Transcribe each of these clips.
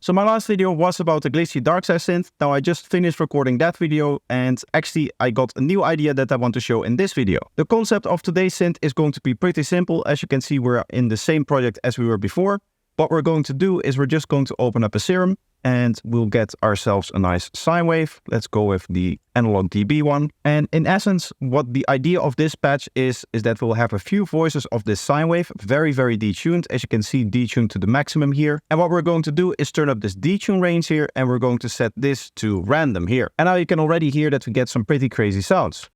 So my last video was about the glitchy Darkpsy Synth. Now I just finished recording that video and actually I got a new idea that I want to show in this video. The concept of today's synth is going to be pretty simple. As you can see, we're in the same project as we were before. What we're going to do is we're just going to open up a serum and we'll get ourselves a nice sine wave. Let's go with the analog dB one. And in essence, what the idea of this patch is that we'll have a few voices of this sine wave, very, very detuned. As you can see, detuned to the maximum here. And what we're going to do is turn up this detune range here and we're going to set this to random here. And now you can already hear that we get some pretty crazy sounds.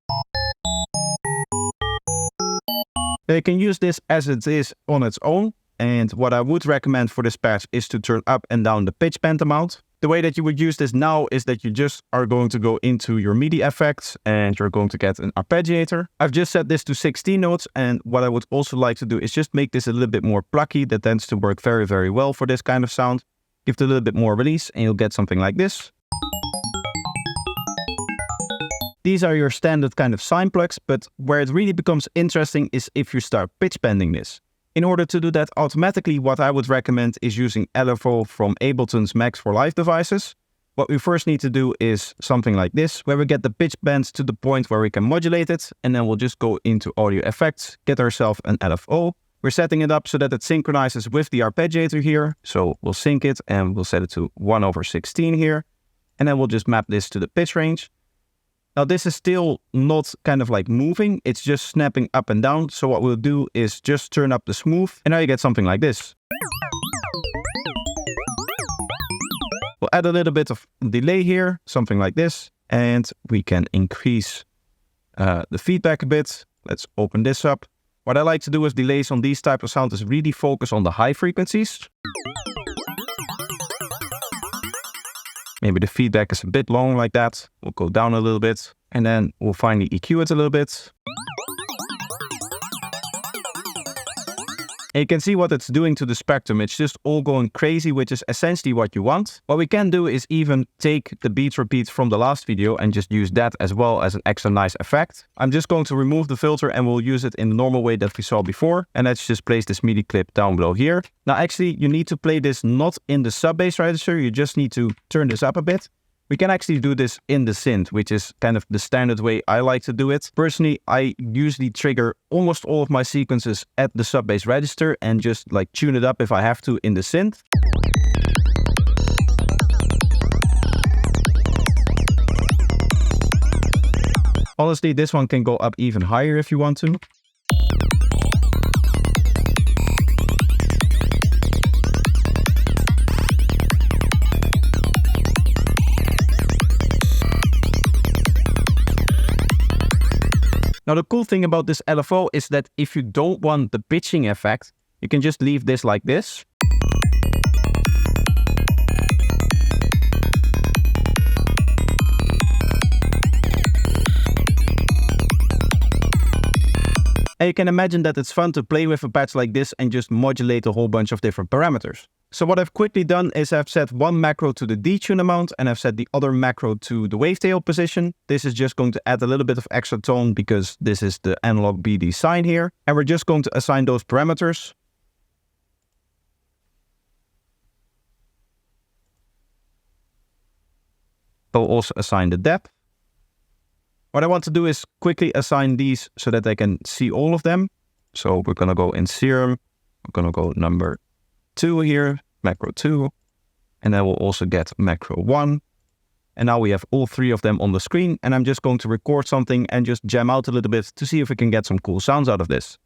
Now you can use this as it is on its own. And what I would recommend for this patch is to turn up and down the pitch bend amount. The way that you would use this now is that you just are going to go into your MIDI effects and you're going to get an arpeggiator. I've just set this to 16 notes, and what I would also like to do is just make this a little bit more plucky. That tends to work very, very well for this kind of sound. Give it a little bit more release and you'll get something like this. These are your standard kind of sine plugs, but where it really becomes interesting is if you start pitch bending this. In order to do that automatically, what I would recommend is using LFO from Ableton's Max for Live devices. What we first need to do is something like this, where we get the pitch bends to the point where we can modulate it, and then we'll just go into audio effects, get ourselves an LFO. We're setting it up so that it synchronizes with the arpeggiator here. So we'll sync it and we'll set it to 1/16 here. And then we'll just map this to the pitch range. Now this is still not kind of like moving, it's just snapping up and down. So what we'll do is just turn up the smooth and now you get something like this. We'll add a little bit of delay here, something like this. And we can increase the feedback a bit. Let's open this up. What I like to do with delays on these type of sounds is really focus on the high frequencies. Maybe the feedback is a bit long like that. We'll go down a little bit and then we'll finally EQ it a little bit. And you can see what it's doing to the spectrum. It's just all going crazy, which is essentially what you want. What we can do is even take the beat repeat from the last video and just use that as well as an extra nice effect. I'm just going to remove the filter and we'll use it in the normal way that we saw before. And let's just place this MIDI clip down below here. Now actually you need to play this not in the sub bass register. You just need to turn this up a bit. We can actually do this in the synth, which is kind of the standard way I like to do it. Personally, I usually trigger almost all of my sequences at the sub bass register and just like tune it up if I have to in the synth. Honestly, this one can go up even higher if you want to. Now the cool thing about this LFO is that if you don't want the pitching effect, you can just leave this like this. And you can imagine that it's fun to play with a patch like this and just modulate a whole bunch of different parameters. So what I've quickly done is I've set one macro to the detune amount and I've set the other macro to the wavetail position. This is just going to add a little bit of extra tone because this is the analog BD sine here. And we're just going to assign those parameters. We'll also assign the depth. What I want to do is quickly assign these so that I can see all of them. So we're going to go in serum. We're going to go number 2 here, macro 2, and then we'll also get macro 1. And now we have all 3 of them on the screen, and I'm just going to record something and just jam out a little bit to see if we can get some cool sounds out of this.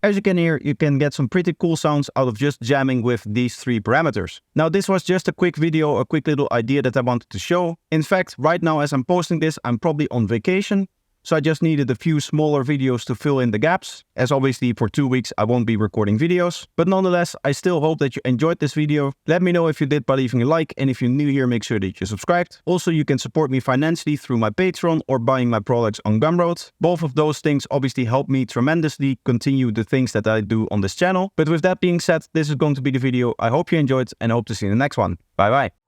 As you can hear, you can get some pretty cool sounds out of just jamming with these 3 parameters. Now this was just a quick video, a quick little idea that I wanted to show. In fact, right now as I'm posting this, I'm probably on vacation. So I just needed a few smaller videos to fill in the gaps, as obviously for 2 weeks I won't be recording videos. But nonetheless, I still hope that you enjoyed this video. Let me know if you did by leaving a like, and if you're new here, make sure that you're subscribed. Also, you can support me financially through my Patreon or buying my products on Gumroad. Both of those things obviously help me tremendously continue the things that I do on this channel. But with that being said, this is going to be the video. I hope you enjoyed and hope to see you in the next one. Bye bye.